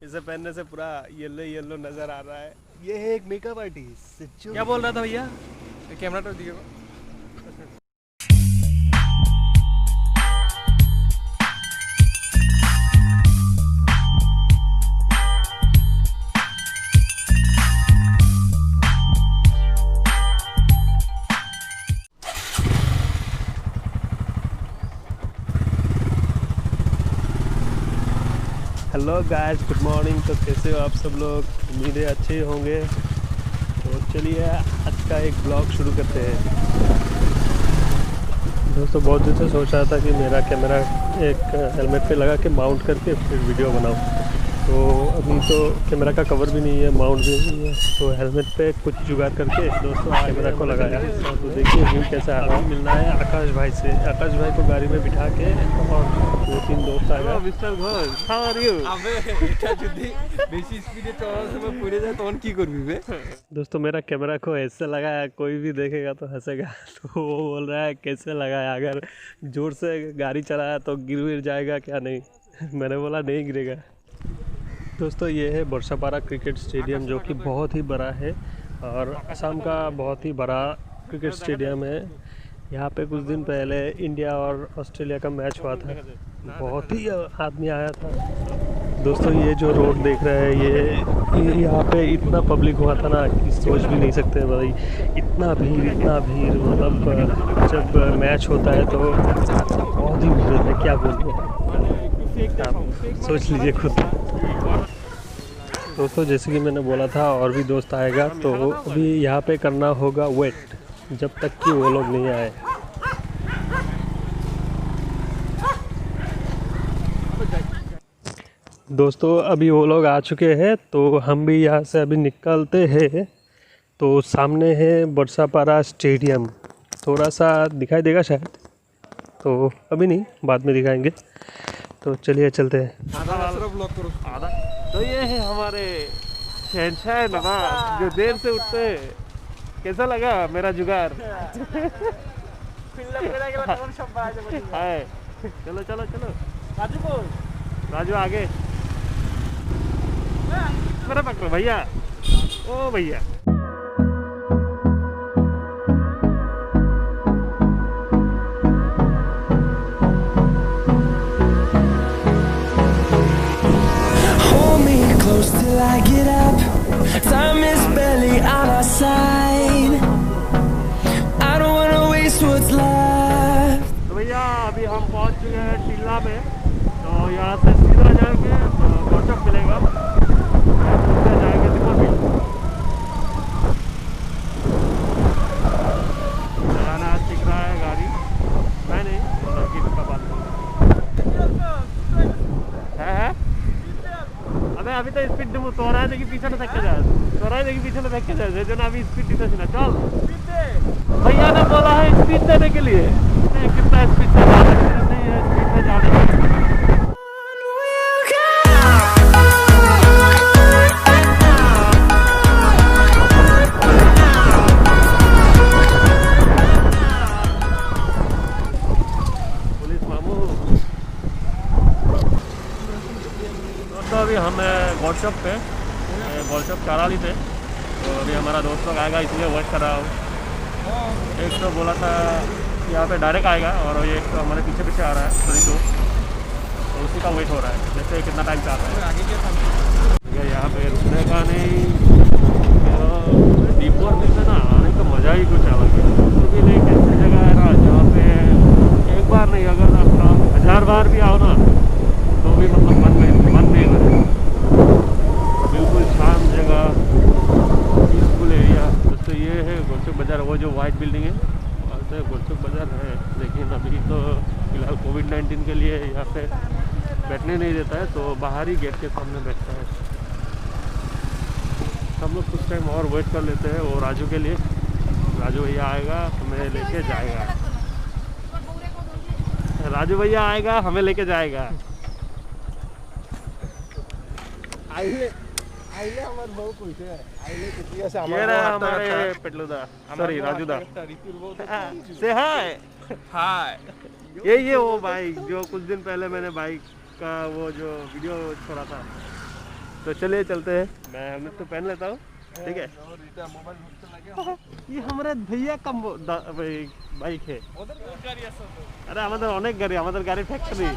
इसे पहनने से पूरा येलो येलो नजर आ रहा है। ये है एक मेकअप आर्टिस्ट। क्या बोल रहा था भैया? कैमरा तो दिए। Hello guys, good morning. तो कैसे हो आप सब लोग? उम्मीद है अच्छे ही होंगे। तो चलिए आज का एक ब्लॉग शुरू करते हैं। दोस्तों बहुत दिन से सोच रहा था कि मेरा कैमरा एक हेलमेट पे लगा के माउंट करके फिर वीडियो बनाऊं। तो अभी तो कैमरा का कवर भी नहीं है, माउंट भी नहीं है, तो हेलमेट पे कुछ जुगाड़ करके दोस्तों कैमरा को लगाया। तो देखिए व्यू कैसा आ रहा है। मिलना है आकाश भाई से। आकाश भाई को गाड़ी में बिठा के और 2-3 दोस्त आएगा। Mister Ghosh, how are you? अबे এটা যদি বেশি স্পিডে চলার সময় পড়ে যায় তখন কি করবি বে? दोस्तों मेरा कैमरा को ऐसे लगाया, कोई भी देखेगा तो हंसेगा। तो वो बोल रहा है कैसे लगाया, अगर जोर से गाड़ी चलाया तो गिर जाएगा क्या? नहीं। मैंने बोला नहीं गिरेगा। दोस्तों ये है बरसापारा क्रिकेट स्टेडियम, जो कि बहुत ही बड़ा है और असम का बहुत ही बड़ा क्रिकेट स्टेडियम है। यहाँ पे कुछ दिन पहले इंडिया और ऑस्ट्रेलिया का मैच हुआ था, बहुत ही आदमी आया था। दोस्तों ये जो रोड देख रहे हैं, ये यहाँ पे इतना पब्लिक हुआ था ना कि सोच भी नहीं सकते भाई। इतना भीड़ मतलब जब मैच होता है तो बहुत ही भीड़ होता है, क्या बोलते हैं आप सोच लीजिए खुद। दोस्तों जैसे कि मैंने बोला था और भी दोस्त आएगा, तो अभी यहाँ पे करना होगा वेट जब तक कि वो लोग नहीं आए। दोस्तों अभी वो लोग आ चुके हैं, तो हम भी यहाँ से अभी निकलते हैं। तो सामने है बरसापारा स्टेडियम, थोड़ा सा दिखाई देगा शायद, तो अभी नहीं बाद में दिखाएंगे। तो चलिए चलते हैं। आधा तो ये है हमारे शहंशाह नवाब जो देर से उठते हैं। कैसा लगा मेरा जुगाड़? हाय, चलो चलो चलो। राजू आगे मेरा पकड़ो भैया। ओ भैया till I get up, time is barely on our side. I don't wanna waste what's left. तो भैया अभी हम पहुंच चुके हैं टीला में। तो यहाँ से सीधा जाएंगे गौचक मिलेगा, सीधा जाएंगे दीपक भी। चलाना सीख रहा है गाड़ी, मैं नहीं, लड़की का बात है। अबे अभी तो स्पीड दे तो रहा है कि पीछे न धक्के के जाए, तो रहा है कि पीछे न धक्के के जाए, जो ना अभी स्पीड दीते ना। चल भैया ने बोला है स्पीड देने के लिए, कितना स्पीड से जा सकते नहीं है, स्पीड में जाने के लिए। पुलिस मामू। तो अभी हम गौरशप पे गौरशप चाराली पे। तो अभी हमारा दोस्त लोग आएगा, इसलिए वेट कर रहा हूँ। एक तो बोला था यहाँ पे डायरेक्ट आएगा, और ये एक तो हमारे पीछे पीछे आ रहा है 32, तो उसी का वेट हो रहा है। जैसे कितना टाइम चाह रहा है। यहाँ पे रुकने का नहीं, डीपोर में ना आने का मज़ा ही कुछ अलग है। तो भी नहीं, कैसी जगह है ना जहाँ पे एक बार नहीं, अगर आप 1000 बार भी आओ ना तो भी मतलब मन नहीं लगेगा। बिल्कुल शांत जगह, पीसफुल एरिया। दोस्तों ये है गोलचक बाज़ार, वो जो वाइट बिल्डिंग है वैसे गोलचक बाज़ार है। लेकिन अभी तो फिलहाल कोविड-19 के लिए यहाँ पे बैठने नहीं देता है, तो बाहर ही गेट के सामने बैठता है। हम लोग कुछ टाइम और वेट कर लेते हैं वो राजू के लिए। राजू भैया आएगा हमें लेके जाएगा। राजू भैया आएगा हमें लेके जाएगा। आइले हमारे बहुत कुछ है। आइले कितनी ऐसे हमारे पेटलूदा, सॉरी राजूदा से हाय हाय। ये वो बाइक जो कुछ दिन पहले मैंने बाइक का वो जो वीडियो छोड़ा था, तो चलिए चलते हैं, मैं हेलमेट तो पहन लेता हूँ, ठीक है। ये हमारे भैया का बाइक है। अरे हमारे अनेक गाड़ी, हमारे गाड़ी फैक्ट्री।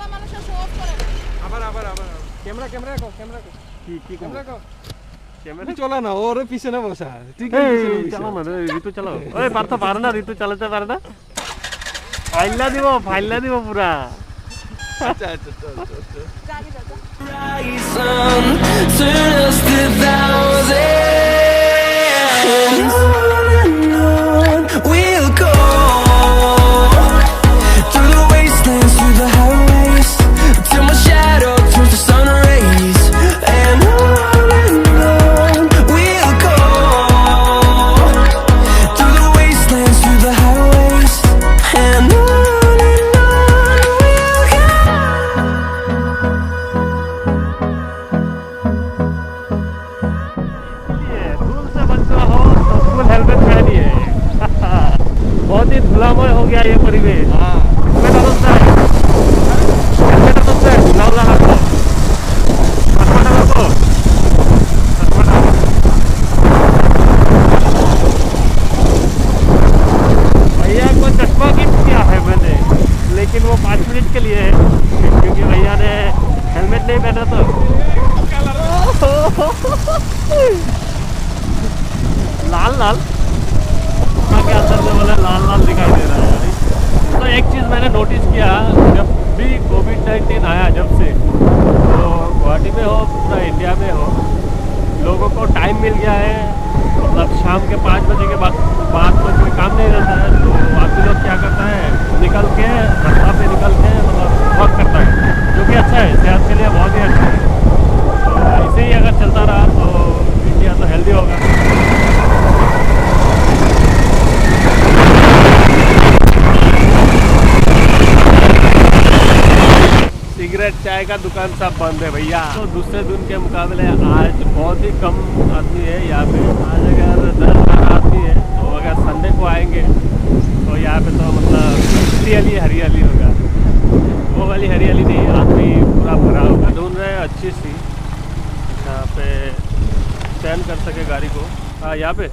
ক্যামেরা ক্যামেরা কো ক্যামেরা কো কি ক্যামেরা কো ক্যামেরা চলা না ওর পিছনে বসা ঠিক চালাও না রে, ঋতু চালাও। ওই পার্থ পারে না, ঋতু চালাতে পারে না। ফাইলা দিব পুরা। আচ্ছা আচ্ছা চল চল চল Sun, turn us to thousands. On we'll go through the wastelands, through the highways, till my shadow turns to sun rays. And on we'll go through the wastelands, through the highways, and on we'll go. धूल से बचना हो तो full helmet पहनिए। बहुत ही धुलामय हो गया ये परिवेश। भैया को चश्मा गिफ्ट किया है मैंने, लेकिन वो 5 मिनट के लिए है, क्योंकि भैया ने हेलमेट नहीं पहना तो। लाल लाल के अंदर से बोले लाल लाल दिखाई दे रहा है यार। तो एक चीज़ मैंने नोटिस किया, जब भी कोविड-19 आया जब से, तो गुवाहाटी में हो पूरा इंडिया में हो, लोगों को टाइम मिल गया है। मतलब शाम के 5 बजे के बाद में कोई काम नहीं रहता है, तो आदमी लोग क्या करता है, निकल के रास्ता पे निकल के मतलब वॉक करता है, जो कि अच्छा है, सेहत के लिए बहुत ही अच्छा है। तो ऐसे ही अगर चलता रहा तो इंडिया तो हेल्दी होगा। सिगरेट चाय का दुकान सब बंद है भैया। तो दूसरे दिन के मुकाबले आज बहुत ही कम आदमी है यहाँ पे। आज अगर 10-12 आदमी है, तो अगर संडे को आएंगे तो यहाँ पे तो मतलब हरियाली होगा। वो वाली हरियाली नहीं, आदमी पूरा भरा होगा। ढूंढ रहे हैं अच्छी सी यहाँ पे स्टैंड कर सके गाड़ी को। हाँ यहाँ पे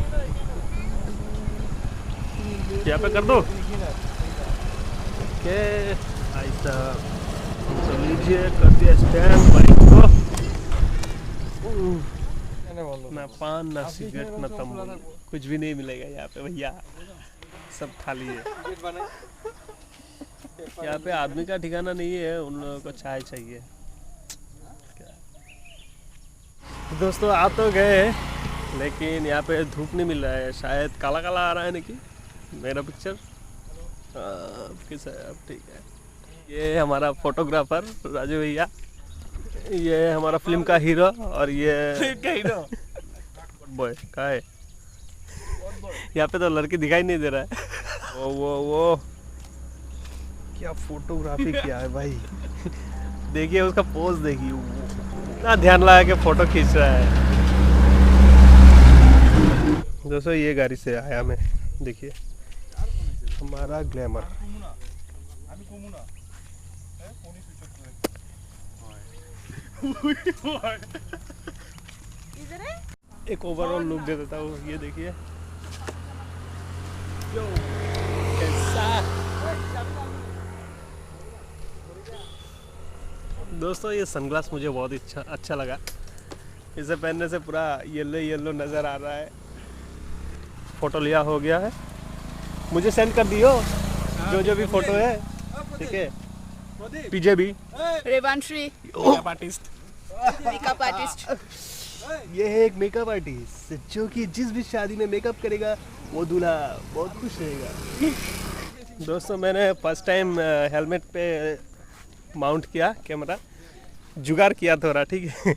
कर दो के ऐसा तो लीजिए, कर दिया स्टैंड बाइक को। ना पान ना सिगरेट ना तंबाकू, कुछ भी नहीं मिलेगा यहाँ पे भैया, सब खाली है। यहाँ पे आदमी का ठिकाना नहीं है, उन लोगों को चाय चाहिए। दोस्तों आ तो गए, लेकिन यहाँ पे धूप नहीं मिल रहा है, शायद काला काला आ रहा है ना कि मेरा पिक्चर किस है। अब ठीक है, ये हमारा फोटोग्राफर राजू भैया, ये हमारा फिल्म का हीरो, और ये बॉय का है। यहाँ पे तो लड़की दिखाई नहीं दे रहा है। वो क्या फोटोग्राफी किया है भाई। देखिए उसका पोज देखिए, इतना ध्यान लगा के फोटो खींच रहा है। दोस्तों ये गाड़ी से आया मैं, देखिए हमारा ग्लैमर। एक ओवरऑल लुक दे देता हूँ, ये देखिए कैसा। दोस्तों ये सनग्लास मुझे बहुत अच्छा लगा, इसे पहनने से पूरा येलो नज़र आ रहा है। फ़ोटो लिया हो गया है, मुझे सेंड कर दियो जो भी फ़ोटो है, ठीक है। पीजे भी रेवांशी मेकअप आर्टिस्ट। ये है एक मेकअप आर्टिस्ट, जो कि जिस भी शादी में मेकअप करेगा वो दूल्हा बहुत खुश रहेगा। दोस्तों मैंने फर्स्ट टाइम हेलमेट पे माउंट किया कैमरा, जुगाड़ किया थोड़ा, ठीक है।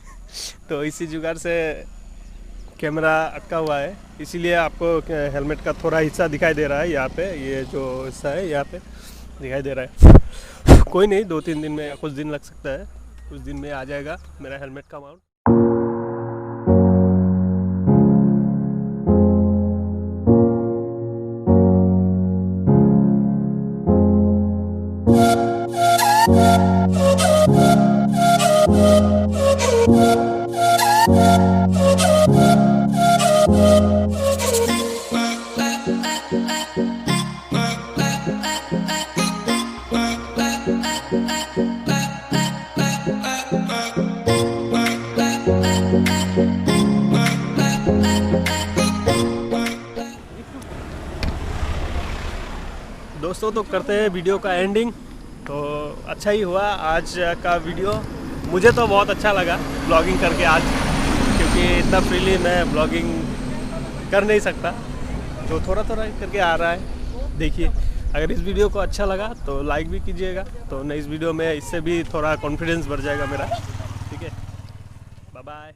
तो इसी जुगाड़ से कैमरा अटका हुआ है, इसीलिए आपको हेलमेट का थोड़ा हिस्सा दिखाई दे रहा है यहाँ पे। ये जो हिस्सा है यहाँ पे दिखाई दे रहा है। कोई नहीं, 2-3 दिन में, कुछ दिन लग सकता है, कुछ दिन में आ जाएगा मेरा हेलमेट का माउंट। दोस्तों तो करते हैं वीडियो का एंडिंग। तो अच्छा ही हुआ आज का वीडियो, मुझे तो बहुत अच्छा लगा ब्लॉगिंग करके आज, क्योंकि इतना फ्रीली मैं ब्लॉगिंग कर नहीं सकता, तो थोड़ा थोड़ा करके आ रहा है। देखिए अगर इस वीडियो को अच्छा लगा तो लाइक भी कीजिएगा, तो नेक्स्ट वीडियो में इससे भी थोड़ा कॉन्फिडेंस बढ़ जाएगा मेरा। ठीक है, बाय बाय।